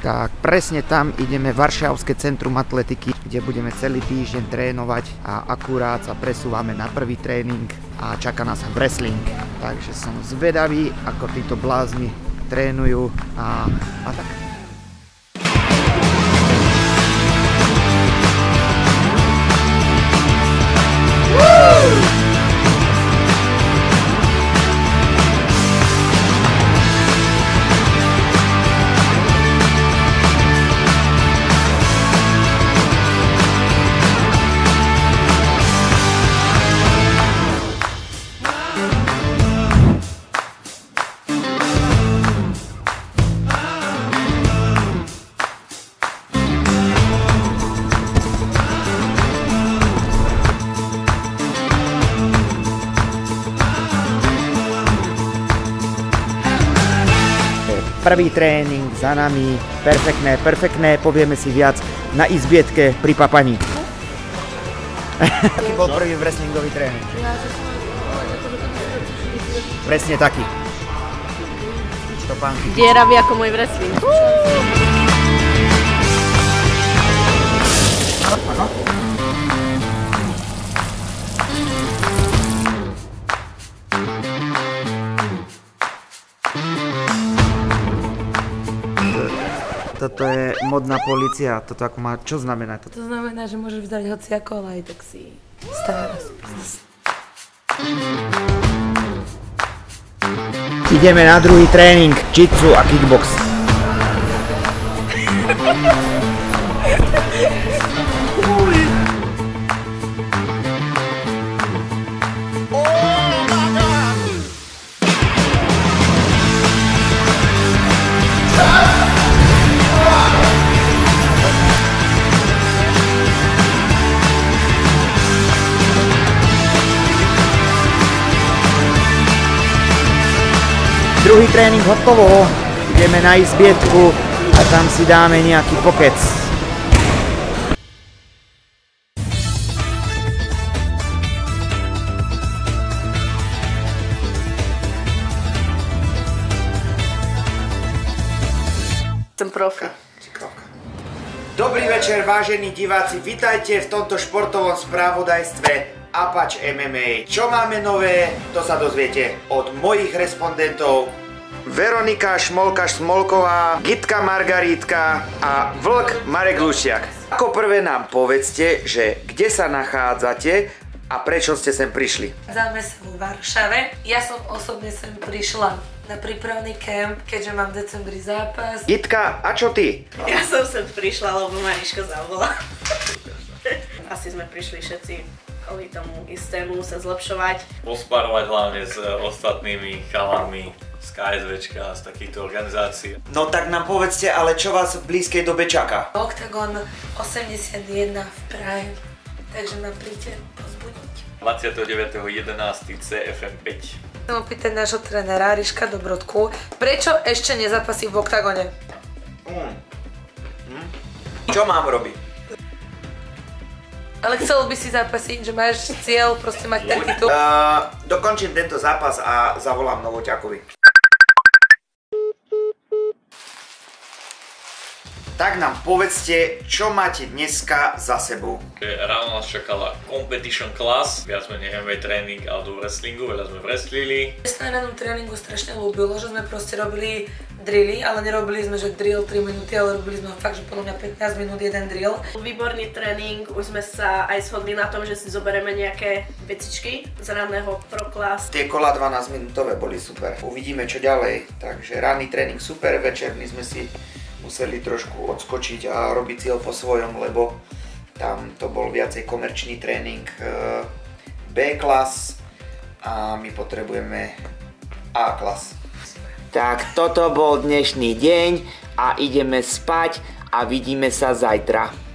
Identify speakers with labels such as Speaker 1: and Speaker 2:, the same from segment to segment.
Speaker 1: Tak presne tam ideme, Varšavské centrum atletiky, kde budeme celý týždeň trénovať a akurát sa presúvame na prvý tréning a čaká nás wrestling. Takže som zvedavý, ako títo blázni trénujú a tak. Prvý tréning za nami, perfektné, povieme si viac na izbietke pri papaní. Aký bol prvý wrestlingový tréning? Presne taký. Štopánky.
Speaker 2: Dieravý ako môj wrestling.
Speaker 1: Toto je modná polícia, toto ako má, čo znamená toto?
Speaker 2: To znamená, že môžeš vzdať hociako, ale aj tak si stará.
Speaker 1: Ideme na druhý tréning, jitsu a kickbox. Druhý tréning hotovo, ideme na izbietku a tam si dáme nejaký pokec.
Speaker 2: Som profi.
Speaker 1: Dobrý večer, vážení diváci, vitajte v tomto športovom správodajstve Apač MMA. Čo máme nové, to sa dozviete od mojich respondentov. Veronika Šmolkaš-Smolková, Gitka Margarítka a Vlk Marek Lušiak. Ako prvé nám povedzte, že kde sa nachádzate a prečo ste sem prišli?
Speaker 2: Nachádzame sa v Varšave. Ja som osobne sem prišla na prípravný kemp, keďže mám v decembri zápas.
Speaker 1: Gitka, a čo ty?
Speaker 3: Ja som sem prišla, lebo Mariška zavolala. Asi sme prišli všetci kvôli tomu istému sa zlepšovať.
Speaker 4: Pospárovať hlavne s ostatnými chalami z KSVčka, z takýchto organizácií.
Speaker 1: No tak nám povedzte, ale čo vás v blízkej dobe čaká?
Speaker 2: Octagon 81 v Prahe, takže ma príďte pozbudiť.
Speaker 4: 29.11. CFM 5.
Speaker 2: Chcem opýtať nášho trénera Ríška Dobrodku, prečo ešte nezapasí v Octagone?
Speaker 1: Čo mám robiť?
Speaker 2: Ale chcel by si zapasiť, že máš cieľ proste mať ten titul?
Speaker 1: Dokončím tento zápas a zavolám Novoťakovi. Tak nám povedzte, čo máte dneska za sebou.
Speaker 4: Ráno nás čakala competition class, viac menej MMA tréning, ale do wrestlingu, veľa sme wrestlili.
Speaker 2: Mne sa na jednom tréningu strašne ľúbilo, že sme proste robili drilly, ale nerobili sme, že drill 3 minúty, ale robili sme fakt, že podľa mňa 15 minút jeden drill.
Speaker 3: Výborný tréning, už sme sa aj shodli na tom, že si zoberieme nejaké vecičky z ranného pro class.
Speaker 1: Tie kola 12 minútové boli super. Uvidíme čo ďalej. Takže ranný tréning super, večerný sme si museli trošku odskočiť a robiť cieľ po svojom, lebo tam to bol viacej komerčný tréning B-klas a my potrebujeme A-klas. Tak toto bol dnešný deň a ideme spať a vidíme sa zajtra.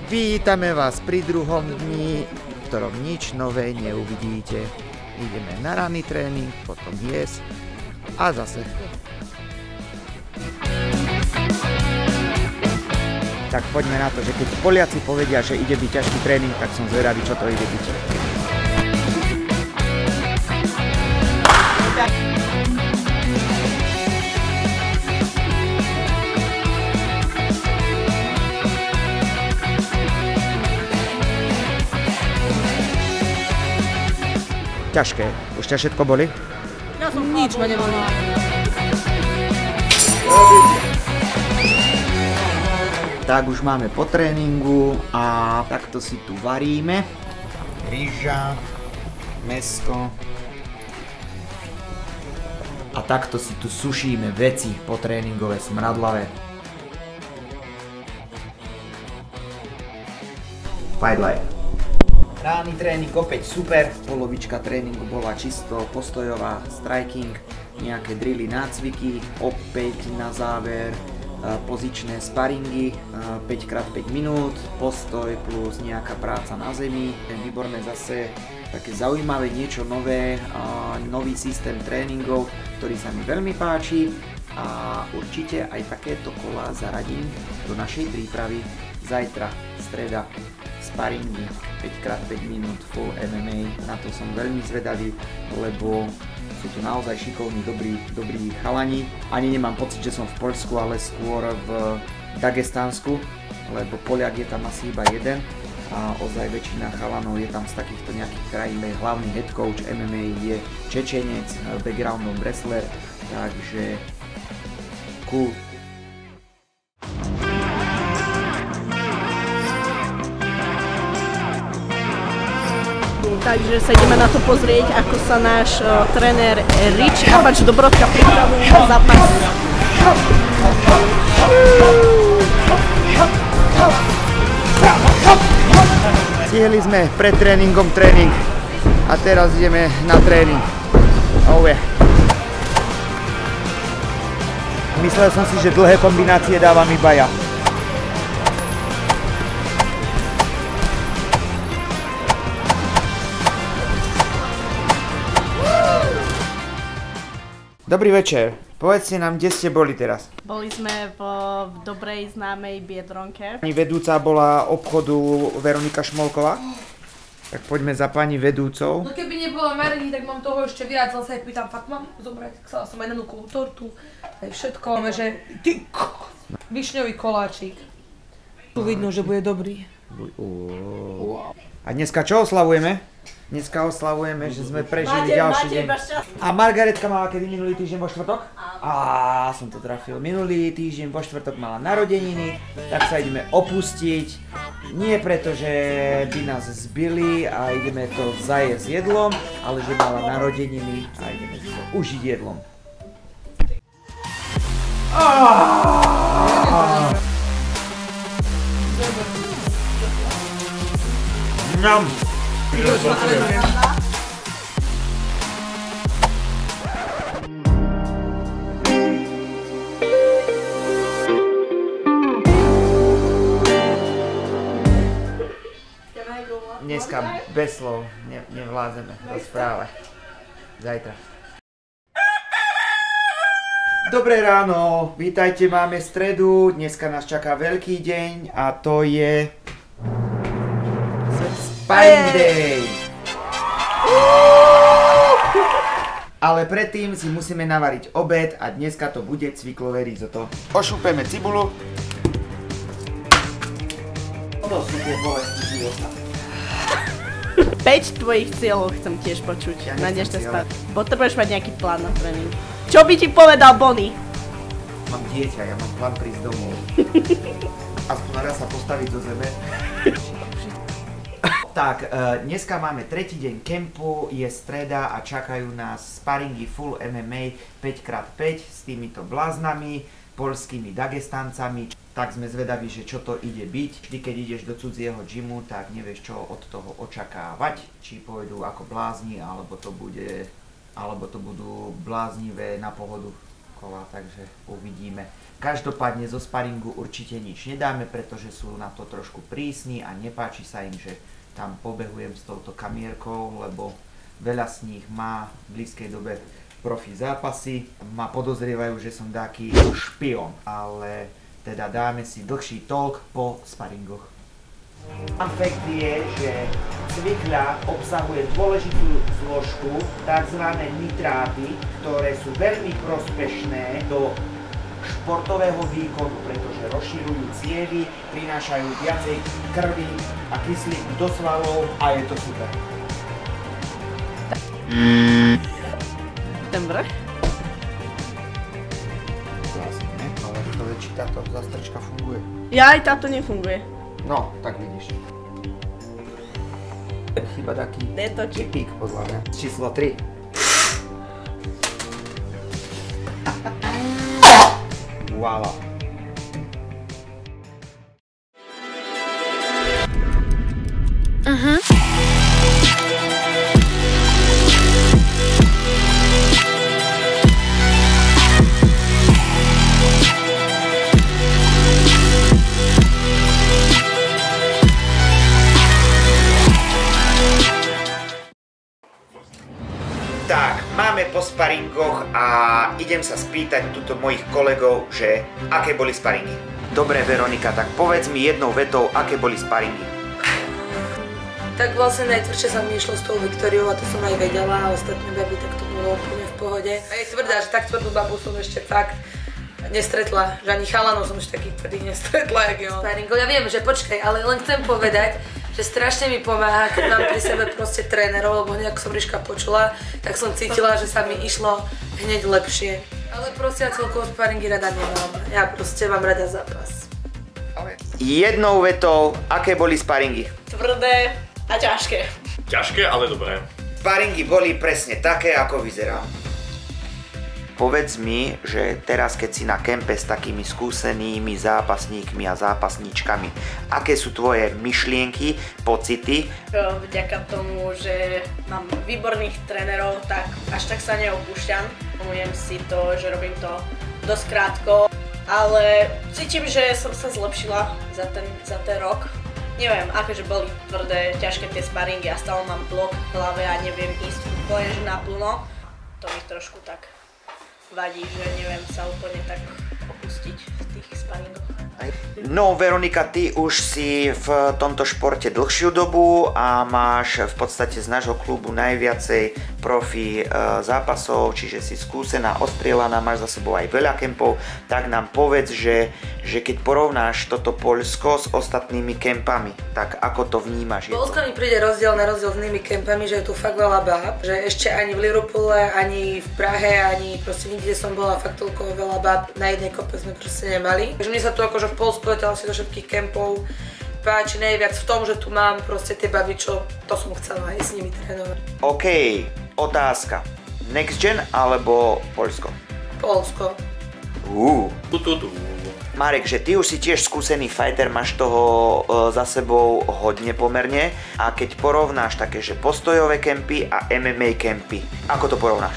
Speaker 1: Vítame vás pri druhom dni, v ktorom nič nové neuvidíte. ideme na ranný tréning, potom jesť a zase. Tak poďme na to, že keď Poliaci povedia, že ide byť ťažký tréning, tak som zvedavý, čo to ide byť. Ťažké. Už ťa všetko boli?
Speaker 3: Ja som
Speaker 2: Nič ma neboli.
Speaker 1: Tak už máme po tréningu a takto si tu varíme. Ryža, mäsko. A takto si tu sušíme veci po tréningové smradlavé. Fight Life. Rány tréning opäť super, polovička tréningu bola čisto postojová, striking, nejaké drily, nácviky, opäť na záver pozičné sparingy, 5x5 minút, postoj plus nejaká práca na zemi, výborné zase také zaujímavé, niečo nové, nový systém tréningov, ktorý sa mi veľmi páči a určite aj takéto kolá zaradím do našej prípravy zajtra, streda. Sparingy, 5x5 minút, full MMA, na to som veľmi zvedavý, lebo sú tu naozaj šikovní, dobrí chalani. Ani nemám pocit, že som v Poľsku, ale skôr v Dagestánsku, lebo Poliak je tam asi iba jeden a ozaj väčšina chalanov je tam z takýchto nejakých krajín. Hlavný head coach MMA je Čečenec, backgroundom wrestler, takže cool.
Speaker 3: Takže sa ideme na to pozrieť, ako sa náš tréner Rich Apač Dobrodka pripravuje na zápas.
Speaker 1: Stihli sme pred tréningom tréning a teraz ideme na tréning. Oh yeah. Myslel som si, že dlhé kombinácie dávam iba ja. Dobrý večer. Povedzte nám, kde ste boli teraz?
Speaker 3: Boli sme v dobrej známej Biedronke.
Speaker 1: Pani vedúca bola obchodu Veronika Šmolková. Tak poďme za pani vedúcou.
Speaker 2: No keby nebola Mariny, tak mám toho ešte viac, zase aj pýtam, fakt mám zobrať, chcela som aj nanúkovú tortu, aj všetko, máme, že višňový koláčik. Tu vidno, že bude dobrý.
Speaker 1: A dneska čo oslavujeme? Dneska oslavujeme, že sme prežili ďalší deň. A Margaretka mala kedy minulý týždeň vo štvrtok? Á, som to trafil. Minulý týždeň vo štvrtok mala narodeniny, tak sa ideme opustiť. Nie preto, že by nás zbili a ideme to zajesť jedlom, ale že mala narodeniny a ideme si to užiť jedlom. Mňam! Dneska bez slov nevládzeme rozprávať. Zajtra. Dobré ráno, vítajte, máme stredu, dneska nás čaká veľký deň a to je Sparing Day. Ale predtým si musíme navariť obed a dneska to bude cviklové risotto. Ošúpeme cibulu. To sú tie bolesti života.
Speaker 3: 5 tvojich cieľov chcem tiež počuť na dnešné spát. Potrebuješ mať nejaký plán na tréning. Čo by ti povedal Bonnie?
Speaker 1: Mám dieťa, ja mám plán prísť domov. Aspoň raz sa postaviť do zeme. Tak, dneska máme tretí deň kempu, je streda a čakajú nás sparingy full MMA 5x5 s týmito bláznami, poľskými Dagestáncami. Tak sme zvedaví, že čo to ide byť. Vždy, keď ideš do cudzieho gymu, tak nevieš, čo od toho očakávať. Či pôjdu ako blázni, alebo to budú bláznivé na pohodu kola, takže uvidíme. Každopádne zo sparingu určite nič nedáme, pretože sú na to trošku prísni a nepáči sa im, že tam pobehujem s touto kamierkou, lebo veľa z nich má v blízkej dobe profi zápasy. Ma podozrievajú, že som taký špion, ale teda dáme si dlhší talk po sparingoch. Fakt je, že cvikľa obsahuje dôležitú zložku, tzv. Nitráty, ktoré sú veľmi prospešné do športového výkonu, pretože rozširujú cievy, prinášajú viacej krvi a kyslíku do svalov a je to super.
Speaker 3: Dobre.
Speaker 1: Vlastne ne, ale to je, či táto zastrčka funguje.
Speaker 3: Ja aj táto nefunguje.
Speaker 1: No, tak vidíš. Chyba taký pík podľa mňa. Číslo 3. Voilà. Tak, máme po sparingoch a idem sa spýtať tuto mojich kolegov, že aké boli sparingy. Dobre, Veronika, tak povedz mi jednou vetou, aké boli sparingy.
Speaker 2: Tak vlastne najtvrdšie sa mi išlo s tou Viktoriou a to som aj vedela a ostatné baby, tak to bolo úplne v pohode. A je tvrdá, že tak tvrdú babu som ešte fakt nestretla, že ani chalanov som ešte takých tvrdých nestretla, jak je on. Sparingov, ja viem, že počkaj, ale len chcem povedať, že strašne mi pomáha, keď mám pri sebe proste trénerov, lebo hneď ako som Ríška počula, tak som cítila, že sa mi išlo hneď lepšie. Ale proste ja celkovo sparingy rada nemám, ja proste mám rada zápas.
Speaker 1: Jednou vetou, aké boli sparingy?
Speaker 3: Tvrdé a ťažké.
Speaker 4: Ťažké, ale dobré.
Speaker 1: Sparingy boli presne také, ako vyzeral. Povedz mi, že teraz keď si na kempe s takými skúsenými zápasníkmi a zápasníčkami, aké sú tvoje myšlienky, pocity?
Speaker 3: Vďaka tomu, že mám výborných trénerov, tak až tak sa neopúšťam. Uvedomujem si to, že robím to dosť krátko, ale cítim, že som sa zlepšila za ten rok. Neviem, akože boli tvrdé, ťažké tie sparingy a stále mám blok v hlave a neviem ísť úplne naplno. To mi trošku tak vadí, že neviem sa úplne tak opustiť v tých sparingoch.
Speaker 1: No, Veronika, ty už si v tomto športe dlhšiu dobu a máš v podstate z nášho klubu najviacej profi zápasov, čiže si skúsená, ostrielaná, máš za sebou aj veľa kempov, tak nám povedz, že keď porovnáš toto Poľsko s ostatnými kempami, tak ako to vnímaš?
Speaker 2: Poľsko mi príde rozdiel na rozdiel s inými kempami, že je tu fakt veľa báb, že ešte ani v Liverpoole, ani v Prahe, ani proste nikde som bola fakt toľko veľa báb, na jednej kope sme proste nemali. Takže mne sa tu akože v Poľsku letela si do všetkých kempov páči najviac v tom, že tu mám proste tie baby, čo to som chcela aj s nimi trénovať.
Speaker 1: OK, otázka. Next Gen alebo Poľsko?
Speaker 2: Poľsko.
Speaker 1: Marek, že ty už si tiež skúsený fighter, máš toho za sebou hodne pomerne a keď porovnáš také, že postojové kempy a MMA kempy, ako to porovnáš?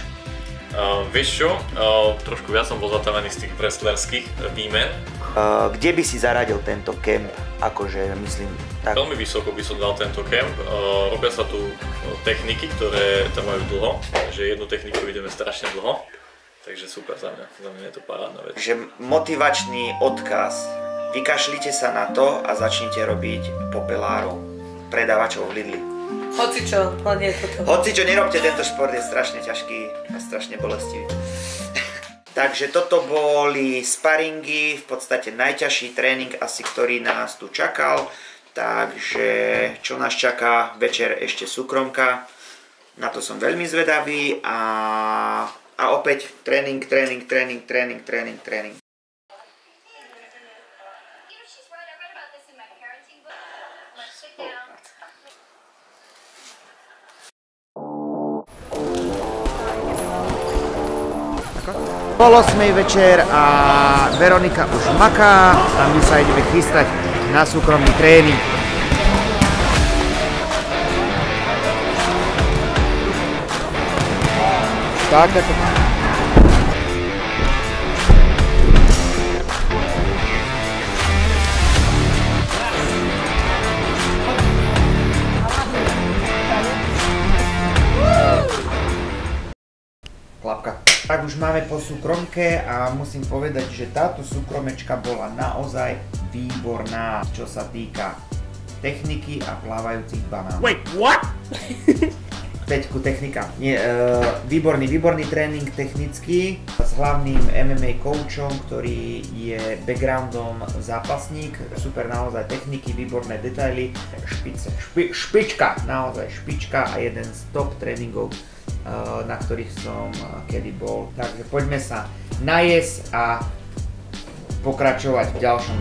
Speaker 4: Vieš čo, trošku viac som bol zatavený z tých wrestlerských výmen.
Speaker 1: Kde by si zaradil tento kemp, akože myslím tak?
Speaker 4: Veľmi vysoko by som dal tento kemp. Robia sa tu techniky, ktoré tam majú dlho, že jednu techniku ideme strašne dlho. Takže super za mňa je to parádna vec. Že
Speaker 1: motivačný odkaz. Vykašlite sa na to a začnite robiť popelárov, predávačov v Lidli.
Speaker 2: Hocičo, ale nie toto.
Speaker 1: Hocičo, nerobte, tento šport je strašne ťažký a strašne bolestivý. Takže toto boli sparingy, v podstate najťažší tréning asi, ktorý nás tu čakal. Takže čo nás čaká večer ešte súkromka. Na to som veľmi zvedavý a opäť tréning. Pol 8 večer a Veronika už maká a my sa ideme chystať na súkromný tréning. Tak. Tak už máme po súkromke a musím povedať, že táto súkromečka bola naozaj výborná, čo sa týka techniky a plávajúcich banánov.
Speaker 3: Wait, what?
Speaker 1: Peťku, technika. Výborný tréning technický s hlavným MMA coachom, ktorý je backgroundom zápasník. Super naozaj techniky, výborné detaily. Špička, naozaj špička a jeden z top tréningov, na ktorých som kedy bol. Takže poďme sa najesť a pokračovať v ďalšom.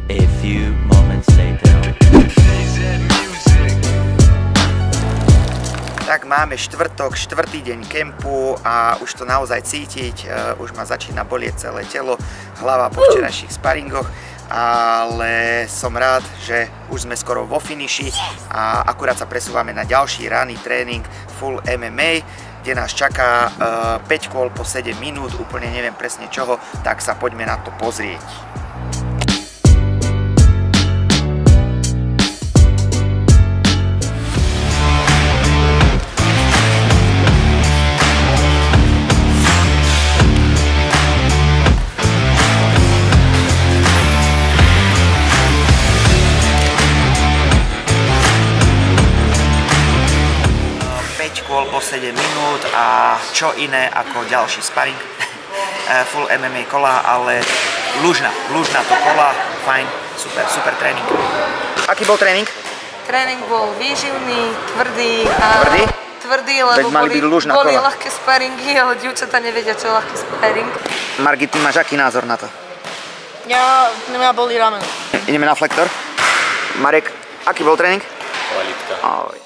Speaker 5: A few moments later.
Speaker 1: Tak máme štvrtok, štvrtý deň kempu a už to naozaj cítiť, už ma začína bolieť celé telo, hlava po včerajších sparingoch, ale som rád, že už sme skoro vo finiši a akurát sa presúvame na ďalší ranný tréning full MMA, kde nás čaká 5 kôl po 7 minút, úplne neviem presne čoho, tak sa poďme na to pozrieť. Po 7 minút a čo iné ako ďalší sparing, full MMA kola, ale lužná to kola, fajn, super tréning. Aký bol tréning?
Speaker 2: Tréning bol výživný, tvrdý a... Tvrdý, lebo boli ľahké sparingy, ale dievčatá nevedia, čo je ľahký sparing.
Speaker 1: Margit, ty máš aký názor na to?
Speaker 3: Mňa boli ramen.
Speaker 1: Ideme na flektor. Marek, aký bol tréning?
Speaker 4: Kvalitka.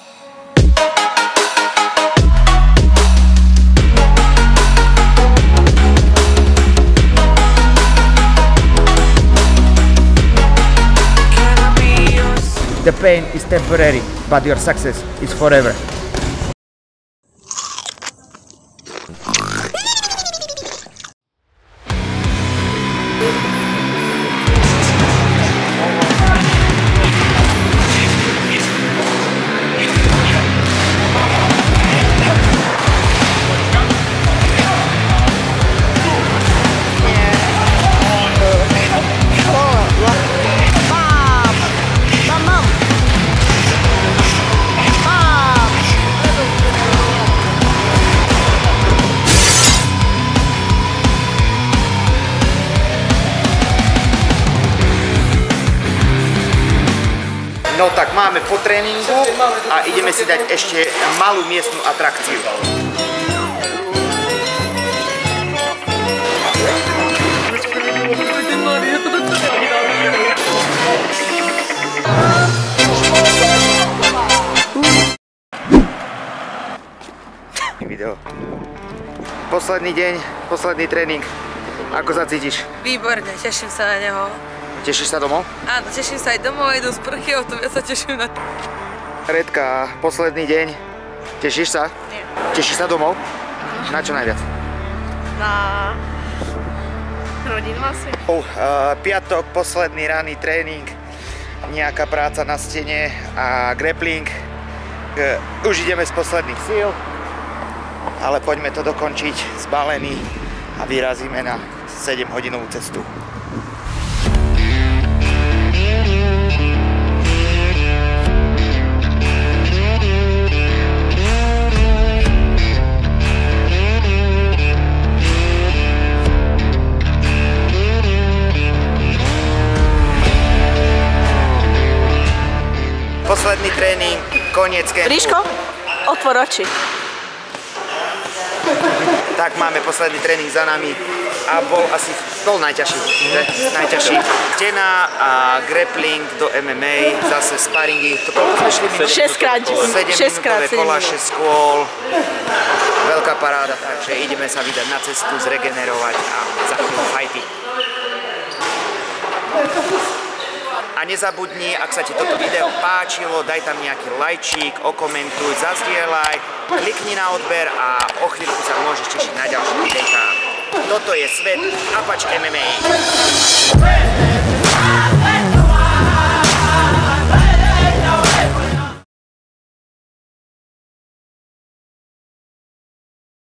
Speaker 1: The pain is temporary, but your success is forever. No tak máme po tréningu a ideme si dať ešte malú miestnu atrakciu. Video. Posledný deň, posledný tréning. Ako sa cítiš?
Speaker 2: Výborne, teším sa na neho.
Speaker 1: Tešíš sa domov?
Speaker 2: Áno, teším sa aj domov, aj do sprchy, o tom ja sa teším na...
Speaker 1: Redka, posledný deň. Tešíš sa?
Speaker 3: Nie.
Speaker 1: Tešíš sa domov? Na čo najviac?
Speaker 3: Na rodinu asi.
Speaker 1: Piatok, posledný ranný tréning, nejaká práca na stene a grappling. Už ideme z posledných síl, ale poďme to dokončiť zbalený a vyrazíme na 7-hodinovú cestu. Posledný tréning, koniec kempu.
Speaker 3: Ríško, otvor oči.
Speaker 1: Tak máme posledný tréning za nami a bol najťažší, že? Najťažší. Stena a grappling do MMA, zase sparingy. To koľko sme šli? 7-minútové kola, 6 kôl. Veľká paráda, takže ideme sa vydať na cestu, zregenerovať a za chvíľu fajty. A nezabudni, ak sa ti toto video páčilo, daj tam nejaký lajčík, okomentuj, zazdieľaj, klikni na odber a o chvíľku sa môžeš tešiť na ďalšie videjká. Toto je svet Apache MMA.